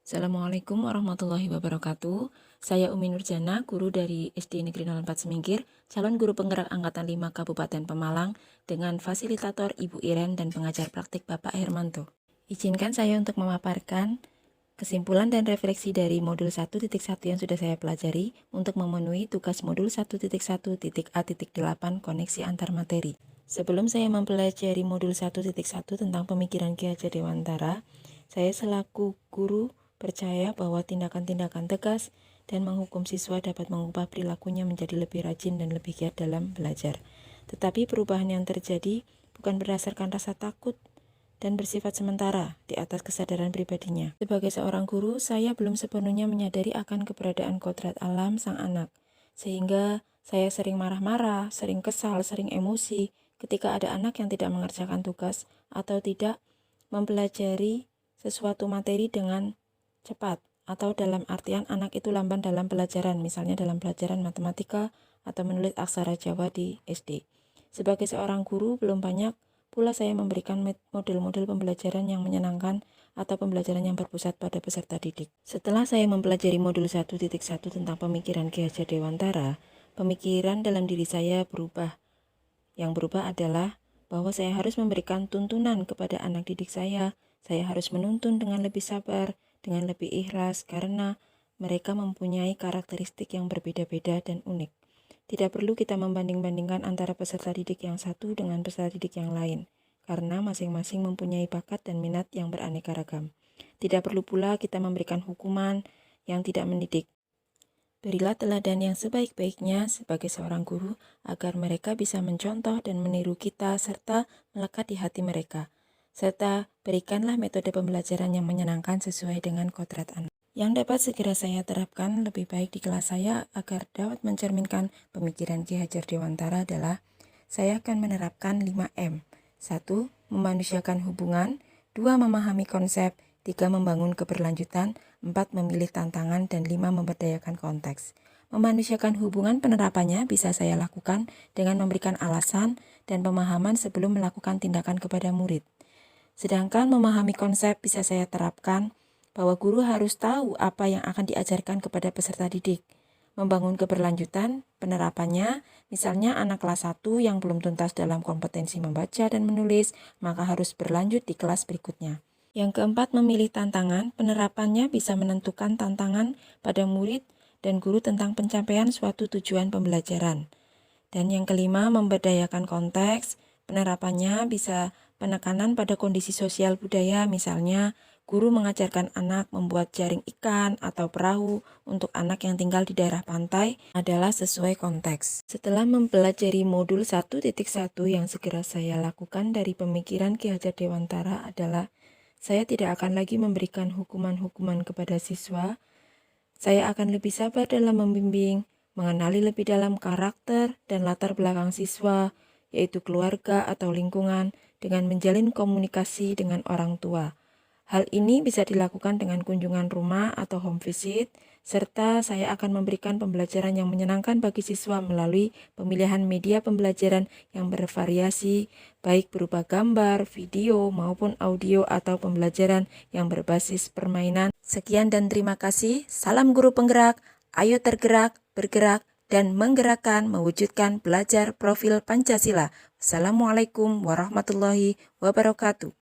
Assalamualaikum warahmatullahi wabarakatuh. Saya Umi Nurjana, guru dari SD Negeri 04 Semingkir, calon guru penggerak Angkatan 5 Kabupaten Pemalang, dengan fasilitator Ibu Iren dan pengajar praktik Bapak Hermanto. Izinkan saya untuk memaparkan kesimpulan dan refleksi dari modul 1.1 yang sudah saya pelajari untuk memenuhi tugas modul 1.1.A.8 koneksi antar materi. Sebelum saya mempelajari modul 1.1 tentang pemikiran Ki Hajar Dewantara, saya selaku guru percaya bahwa tindakan-tindakan tegas dan menghukum siswa dapat mengubah perilakunya menjadi lebih rajin dan lebih giat dalam belajar. Tetapi perubahan yang terjadi bukan berdasarkan rasa takut dan bersifat sementara di atas kesadaran pribadinya. Sebagai seorang guru, saya belum sepenuhnya menyadari akan keberadaan kodrat alam sang anak, sehingga saya sering marah-marah, sering kesal, sering emosi ketika ada anak yang tidak mengerjakan tugas atau tidak mempelajari sesuatu materi dengan cepat, atau dalam artian anak itu lamban dalam pelajaran, misalnya dalam pelajaran matematika atau menulis aksara Jawa di SD. Sebagai seorang guru, belum banyak pula saya memberikan model-model pembelajaran yang menyenangkan atau pembelajaran yang berpusat pada peserta didik. Setelah saya mempelajari modul 1.1 tentang pemikiran Ki Hajar Dewantara, pemikiran dalam diri saya berubah. Yang berubah adalah bahwa saya harus memberikan tuntunan kepada anak didik saya. Saya harus menuntun dengan lebih sabar, dengan lebih ikhlas, karena mereka mempunyai karakteristik yang berbeda-beda dan unik. Tidak perlu kita membanding-bandingkan antara peserta didik yang satu dengan peserta didik yang lain, karena masing-masing mempunyai bakat dan minat yang beraneka ragam. Tidak perlu pula kita memberikan hukuman yang tidak mendidik. Berilah teladan yang sebaik-baiknya sebagai seorang guru agar mereka bisa mencontoh dan meniru kita serta melekat di hati mereka. Serta berikanlah metode pembelajaran yang menyenangkan sesuai dengan kodrat anak. Yang dapat segera saya terapkan lebih baik di kelas saya agar dapat mencerminkan pemikiran Ki Hajar Dewantara adalah saya akan menerapkan 5M. 1. Memanusiakan hubungan. 2. Memahami konsep. 3. Membangun keberlanjutan. 4. Memilih tantangan. Dan 5. Memberdayakan konteks. Memanusiakan hubungan penerapannya bisa saya lakukan dengan memberikan alasan dan pemahaman sebelum melakukan tindakan kepada murid. Sedangkan memahami konsep bisa saya terapkan bahwa guru harus tahu apa yang akan diajarkan kepada peserta didik. Membangun keberlanjutan, penerapannya, misalnya anak kelas 1 yang belum tuntas dalam kompetensi membaca dan menulis, maka harus berlanjut di kelas berikutnya. Yang keempat, memilih tantangan, penerapannya bisa menentukan tantangan pada murid dan guru tentang pencapaian suatu tujuan pembelajaran. Dan yang kelima, memberdayakan konteks, penerapannya bisa penekanan pada kondisi sosial budaya, misalnya guru mengajarkan anak membuat jaring ikan atau perahu untuk anak yang tinggal di daerah pantai adalah sesuai konteks. Setelah mempelajari modul 1.1 yang segera saya lakukan dari pemikiran Ki Hajar Dewantara adalah saya tidak akan lagi memberikan hukuman-hukuman kepada siswa. Saya akan lebih sabar dalam membimbing, mengenali lebih dalam karakter dan latar belakang siswa, yaitu keluarga atau lingkungan, dengan menjalin komunikasi dengan orang tua. Hal ini bisa dilakukan dengan kunjungan rumah atau home visit, serta saya akan memberikan pembelajaran yang menyenangkan bagi siswa melalui pemilihan media pembelajaran yang bervariasi, baik berupa gambar, video, maupun audio atau pembelajaran yang berbasis permainan. Sekian dan terima kasih. Salam guru penggerak, ayo tergerak, bergerak, dan menggerakkan mewujudkan belajar profil Pancasila. Wassalamualaikum warahmatullahi wabarakatuh.